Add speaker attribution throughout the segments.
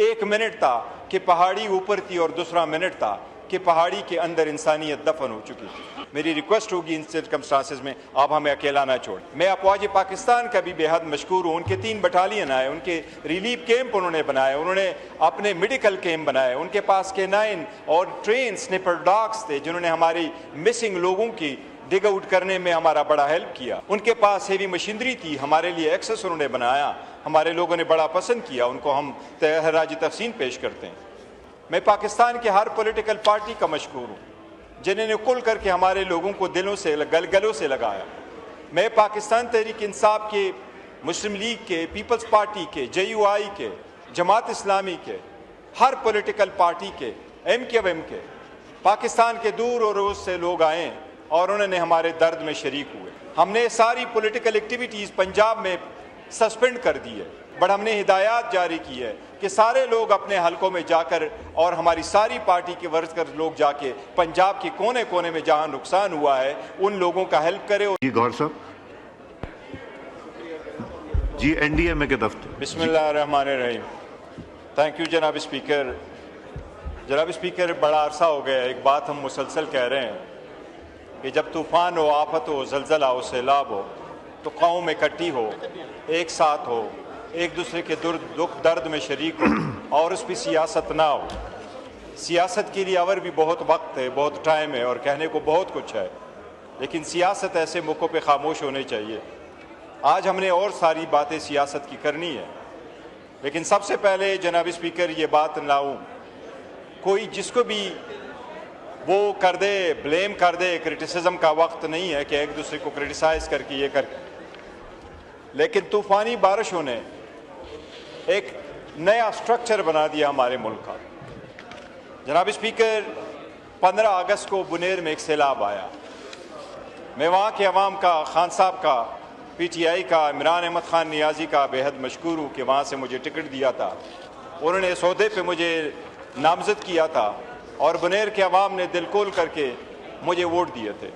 Speaker 1: ایک منٹ تھا کہ پہاڑی اوپر تھی اور دوسرا منٹ تھا کہ پہاڑی کے اندر انسانیت دفن ہو چکی تھی۔ میری ریکویسٹ ہوگی ان سرکمسٹانسز میں آپ ہمیں اکیلا نہ چھوڑیں۔ میں افواج پاکستان کا بھی بے حد مشکور ہوں، ان کے 3 بٹالین آئے، ان کے ریلیف کیمپ انہوں نے بنائے، انہوں نے اپنے میڈیکل کیمپ بنائے، ان کے پاس K9 اور ٹرین سنیپر ڈاگس تھے جنہوں نے ہماری مسنگ لوگوں کی ڈگ آؤٹ کرنے میں ہمارا بڑا ہیلپ کیا۔ ان کے پاس ہیوی مشینری تھی، ہمارے لیے ایکسس انہوں نے بنایا، ہمارے لوگوں نے بڑا پسند کیا، ان کو ہم خراج تحسین پیش کرتے ہیں۔ میں پاکستان کے ہر پولیٹیکل پارٹی کا مشکور ہوں جنہوں نے کھل کر کے ہمارے لوگوں کو گلوں سے لگایا۔ میں پاکستان تحریک انصاف کے، مسلم لیگ کے، پیپلز پارٹی کے، JUI کے، جماعت اسلامی کے، ہر پولیٹیکل پارٹی کے، MKM کے، پاکستان کے دور اور روز سے لوگ آئے اور انہوں نے ہمارے درد میں شریک ہوئے۔ ہم نے ساری پولیٹیکل ایکٹیویٹیز پنجاب میں سسپینڈ کر دی ہے، بٹ ہم نے ہدایات جاری کی ہے کہ سارے لوگ اپنے حلقوں میں جا کر اور ہماری ساری پارٹی کے ورکر لوگ جا کے پنجاب کے کونے کونے میں جہاں نقصان ہوا ہے ان لوگوں کا ہیلپ کرے۔
Speaker 2: جی گور صاحب، جی NDMA کے دفتر۔
Speaker 1: بسم اللہ الرحمن الرحیم۔ تھینک یو جناب اسپیکر۔ جناب اسپیکر، بڑا عرصہ ہو گیا، ایک بات ہم مسلسل کہہ رہے ہیں کہ جب طوفان ہو، آفت ہو، زلزلہ ہو، سیلاب ہو تو قوم اکٹھی ہو، ایک ساتھ ہو، ایک دوسرے کے دکھ درد میں شریک ہو اور اس پہ سیاست نہ ہو۔ سیاست کے لیے اور بھی بہت وقت ہے، بہت ٹائم ہے اور کہنے کو بہت کچھ ہے، لیکن سیاست ایسے موقعوں پہ خاموش ہونے چاہیے۔ آج ہم نے اور ساری باتیں سیاست کی کرنی ہے، لیکن سب سے پہلے جناب اسپیکر یہ بات لاؤں، کوئی جس کو بھی وہ کر دے، بلیم کر دے، کرٹیسزم کا وقت نہیں ہے کہ ایک دوسرے کو کرٹیسائز کر کے یہ کر کے، لیکن طوفانی بارشوں نے ایک نیا سٹرکچر بنا دیا ہمارے ملک کا۔ جناب اسپیکر، 15 اگست کو بنیر میں ایک سیلاب آیا۔ میں وہاں کے عوام کا، خان صاحب کا، PTI کا، عمران احمد خان نیازی کا بے حد مشکور ہوں کہ وہاں سے مجھے ٹکٹ دیا تھا، انہوں نے اس عہدے پہ مجھے نامزد کیا تھا اور بنیر کے عوام نے دل کھول کر کے مجھے ووٹ دیے تھے۔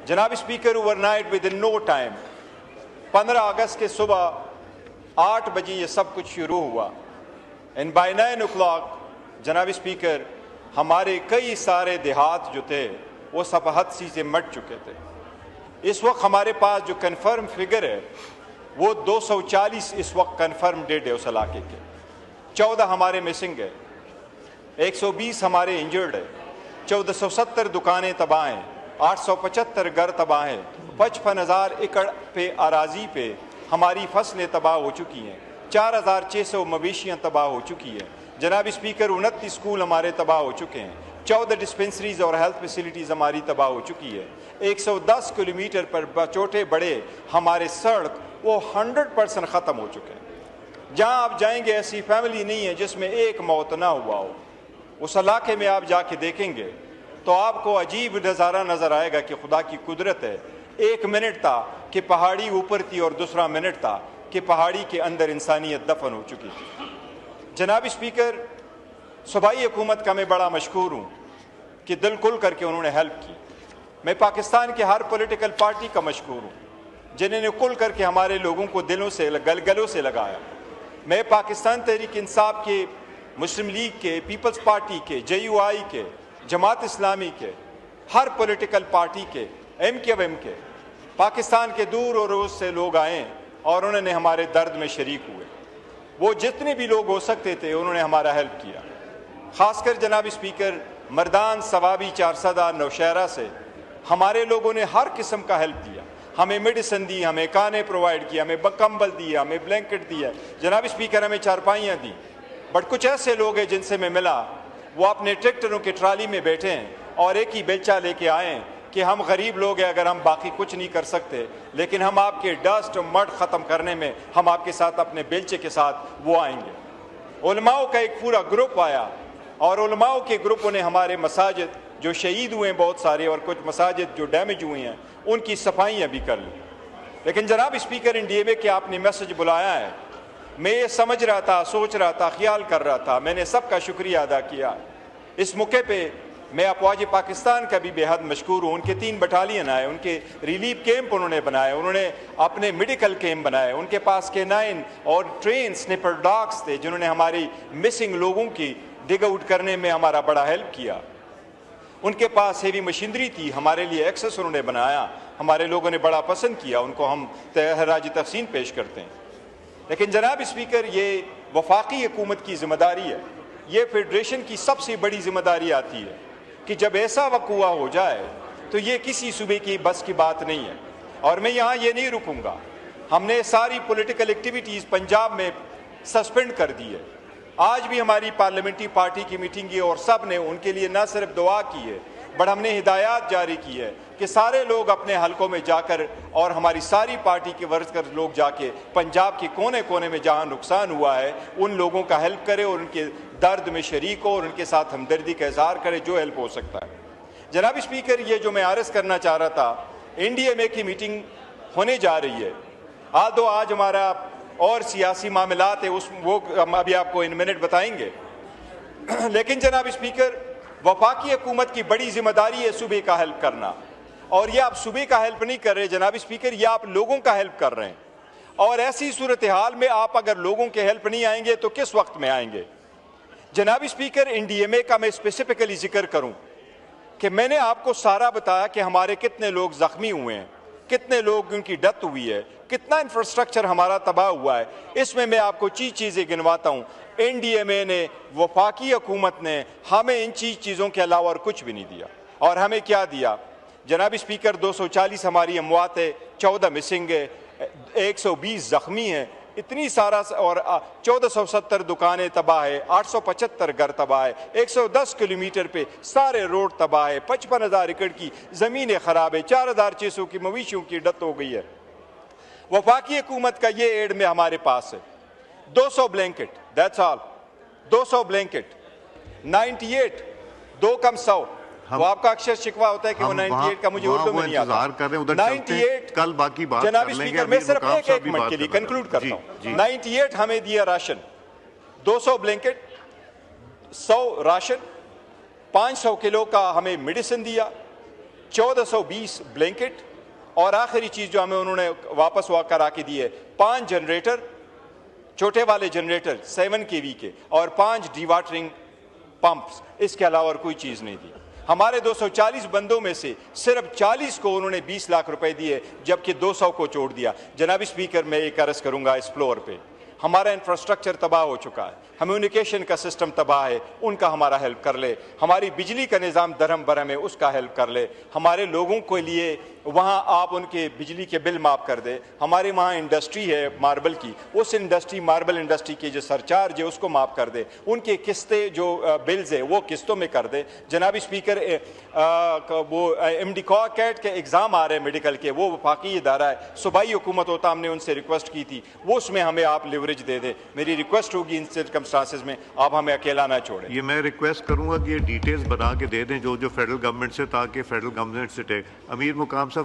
Speaker 1: جناب speaker, overnight within no time 15 اگست کے صبح 8 بجے یہ سب کچھ شروع ہوا، اینڈ بائی 9 o'clock جناب اسپیکر ہمارے کئی سارے دیہات جو تھے وہ سب حد سے مٹ چکے تھے۔ اس وقت ہمارے پاس جو کنفرم فگر ہے وہ 240 اس وقت کنفرم ڈیڈ ہے اس علاقے کے، 14 ہمارے مسنگ ہے، 120 ہمارے انجرڈ ہے، 1470 دکانیں تباہ ہیں، 875 گھر تباہ ہیں، 55,000 ایکڑ پہ اراضی پہ ہماری فصلیں تباہ ہو چکی ہیں، 4,600 مویشیاں تباہ ہو چکی ہیں۔ جناب اسپیکر، 29 اسکول ہمارے تباہ ہو چکے ہیں، 14 ڈسپنسریز اور ہیلتھ فیسلٹیز ہماری تباہ ہو چکی ہے، 110 کلومیٹر پر چھوٹے بڑے ہمارے سڑک وہ 100% ختم ہو چکے ہیں۔ جہاں آپ جائیں گے ایسی فیملی نہیں ہے جس میں ایک موت نہ ہوا ہو۔ اس علاقے میں آپ جا کے دیکھیں گے تو آپ کو عجیب نظارہ نظر آئے گا کہ خدا کی قدرت ہے۔ ایک منٹ تھا کہ پہاڑی اوپر تھی اور دوسرا منٹ تھا کہ پہاڑی کے اندر انسانیت دفن ہو چکی تھی۔ جناب اسپیکر، صوبائی حکومت کا میں بڑا مشکور ہوں کہ دل کھل کر کے انہوں نے ہیلپ کی۔ میں پاکستان کے ہر پولیٹیکل پارٹی کا مشکور ہوں جنہوں نے کھل کر کے ہمارے لوگوں کو گلوں سے لگایا۔ میں پاکستان تحریک انصاف کے، مسلم لیگ کے، پیپلز پارٹی کے، JUI کے، جماعت اسلامی کے، ہر پولیٹیکل پارٹی کے، MKM کے، پاکستان کے دور اور روز سے لوگ آئے اور انہوں نے ہمارے درد میں شریک ہوئے۔ وہ جتنے بھی لوگ ہو سکتے تھے انہوں نے ہمارا ہیلپ کیا۔ خاص کر جناب اسپیکر، مردان، ثوابی، چارسدہ، نوشہرہ سے ہمارے لوگوں نے ہر قسم کا ہیلپ دیا، ہمیں میڈیسن دی، ہمیں کانے پرووائڈ کیا، ہمیں کمبل دیا، ہمیں بلینکٹ دیا، جناب اسپیکر ہمیں چارپائیاں دی۔ بٹ کچھ ایسے لوگ ہیں جن سے میں ملا، وہ اپنے ٹریکٹروں کے ٹرالی میں بیٹھے ہیں اور ایک ہی بیلچہ لے کے آئے ہیں کہ ہم غریب لوگ ہیں، اگر ہم باقی کچھ نہیں کر سکتے لیکن ہم آپ کے ڈسٹ اور مڈ ختم کرنے میں ہم آپ کے ساتھ اپنے بیلچے کے ساتھ وہ آئیں گے۔ علماء کا ایک پورا گروپ آیا اور علماء کے گروپوں نے ہمارے مساجد جو شہید ہوئے ہیں بہت سارے اور کچھ مساجد جو ڈیمیج ہوئی ہیں ان کی صفائیاں بھی کر لیں۔ لیکن جناب اسپیکر، NDMA کے آپ نے میسج بلایا ہے، میں یہ سمجھ رہا تھا، سوچ رہا تھا، خیال کر رہا تھا، میں نے سب کا شکریہ ادا کیا۔ اس موقع پہ میں افواج پاکستان کا بھی بے حد مشکور ہوں. ان کے 3 بٹالین آئے, ان کے ریلیف کیمپ انہوں نے بنائے, انہوں نے اپنے میڈیکل کیمپ بنائے, ان کے پاس K9 اور ٹرین سنیپر ڈاگس تھے جنہوں نے ہماری مسنگ لوگوں کی ڈگ آؤٹ کرنے میں ہمارا بڑا ہیلپ کیا. ان کے پاس ہیوی مشینری تھی, ہمارے لیے ایکسس انہوں نے بنایا, ہمارے لوگوں نے بڑا پسند کیا, ان کو ہم خراج تحسین پیش کرتے ہیں. لیکن جناب اسپیکر, یہ وفاقی حکومت کی ذمہ داری ہے, یہ فیڈریشن کی سب سے بڑی ذمہ داری آتی ہے کہ جب ایسا وقوع ہو جائے تو یہ کسی صوبے کی بس کی بات نہیں ہے. اور میں یہاں یہ نہیں رکوں گا, ہم نے ساری پولیٹیکل ایکٹیویٹیز پنجاب میں سسپینڈ کر دی ہے. آج بھی ہماری پارلیمنٹری پارٹی کی میٹنگ کی اور سب نے ان کے لیے نہ صرف دعا کی ہے بٹ ہم نے ہدایات جاری کی ہے کہ سارے لوگ اپنے حلقوں میں جا کر اور ہماری ساری پارٹی کے ورکر لوگ جا کے پنجاب کے کونے کونے میں جہاں نقصان ہوا ہے ان لوگوں کا ہیلپ کرے اور ان کے درد میں شریک ہو اور ان کے ساتھ ہمدردی کا اظہار کرے جو ہیلپ ہو سکتا ہے. جناب اسپیکر, یہ جو میں عرض کرنا چاہ رہا تھا, NDMA کی میٹنگ ہونے جا رہی ہے. آج ہمارا اور سیاسی معاملات ہے, وہ ہم ابھی آپ کو ان منٹ بتائیں گے. لیکن جناب اسپیکر, وفاقی حکومت کی بڑی ذمہ داری ہے صوبے کا ہیلپ کرنا, اور یہ آپ صوبے کا ہیلپ نہیں کر رہے جناب اسپیکر, یہ آپ لوگوں کا ہیلپ کر رہے ہیں. اور ایسی صورتحال میں آپ اگر لوگوں کے ہیلپ نہیں آئیں گے تو کس وقت میں آئیں گے؟ جناب اسپیکر, NDMA کا میں اسپیسیفکلی ذکر کروں کہ میں نے آپ کو سارا بتایا کہ ہمارے کتنے لوگ زخمی ہوئے ہیں, کتنے لوگ ان کی ڈیتھ ہوئی ہے, کتنا انفراسٹرکچر ہمارا تباہ ہوا ہے. اس میں آپ کو چیزیں گنواتا ہوں. NDMA نے, وفاقی حکومت نے ہمیں ان چیزوں کے علاوہ اور کچھ بھی نہیں دیا. اور ہمیں کیا دیا جناب اسپیکر؟ 240 ہماری اموات ہے, 14 مسنگ ہے, 120 زخمی ہیں, اتنی سارا, اور 1470 دکانیں تباہ ہے, 875 گھر تباہ ہے, 110 کلومیٹر پہ سارے روڈ تباہ ہے, 55,000 ایکڑ کی زمینیں خراب ہے, 4,600 کی مویشیوں کی ڈیتھ ہو گئی ہے. وفاقی حکومت کا یہ ایڈ میں ہمارے پاس ہے 200 بلینکٹ, دیٹس آل. 200 بلینکٹ, 98, 2 کم 100. وہ آپ کا اکثر شکوہ ہوتا ہے کہ وہ 98 کا مجھے اردو میں نہیں آتا. 98
Speaker 2: کل باقی بات
Speaker 1: جناب اسپیکر, میں صرف ایک منٹ کے لیے کنکلوڈ کرتا ہوں. 98 ہمیں دیا راشن, 200 بلینکٹ, 100 راشن, 500 کلو کا ہمیں میڈیسن دیا, 1420 بلینکٹ, اور آخری چیز جو ہمیں انہوں نے واپس کرا کے دی ہے 5 جنریٹر, چھوٹے والے جنریٹر 7 kV کے, اور 5 ڈی واٹرنگ پمپس. اس کے علاوہ اور کوئی چیز نہیں دی. ہمارے 240 بندوں میں سے صرف 40 کو انہوں نے 20 لاکھ روپے دیے, جبکہ 200 کو چھوڑ دیا. جناب اسپیکر, میں ایک عرض کروں گا اس فلور پہ, ہمارا انفراسٹرکچر تباہ ہو چکا ہے, کمیونیکیشن کا سسٹم تباہ ہے, ان کا ہمارا ہیلپ کر لے. ہماری بجلی کا نظام درہم برہم ہے, اس کا ہیلپ کر لے. ہمارے لوگوں کے لیے وہاں آپ ان کے بجلی کے بل معاف کر دے. ہمارے وہاں انڈسٹری ہے ماربل کی, اس انڈسٹری, ماربل انڈسٹری کے جو سرچارج ہے اس کو معاف کر دے. ان کے قسطیں جو بلز ہیں وہ قسطوں میں کر دے. جناب اسپیکر, وہ MD-CAT کے ایگزام آ رہے ہیں میڈیکل کے, وہ وفاقی ادارہ ہے, صوبائی حکومت ہوتا, ہم نے ان سے ریکویسٹ کی تھی, وہ اس میں ہمیں آپ لیوریج دے دیں. میری ریکویسٹ ہوگی ان سرکمسٹانسز میں آپ ہمیں اکیلا نہ چھوڑیں.
Speaker 2: یہ میں ریکویسٹ کروں گا کہ یہ ڈیٹیلز بنا کے دے دیں جو فیڈرل گورنمنٹ سے, تاکہ فیڈرل گورنمنٹ سے امیر مقام صاحب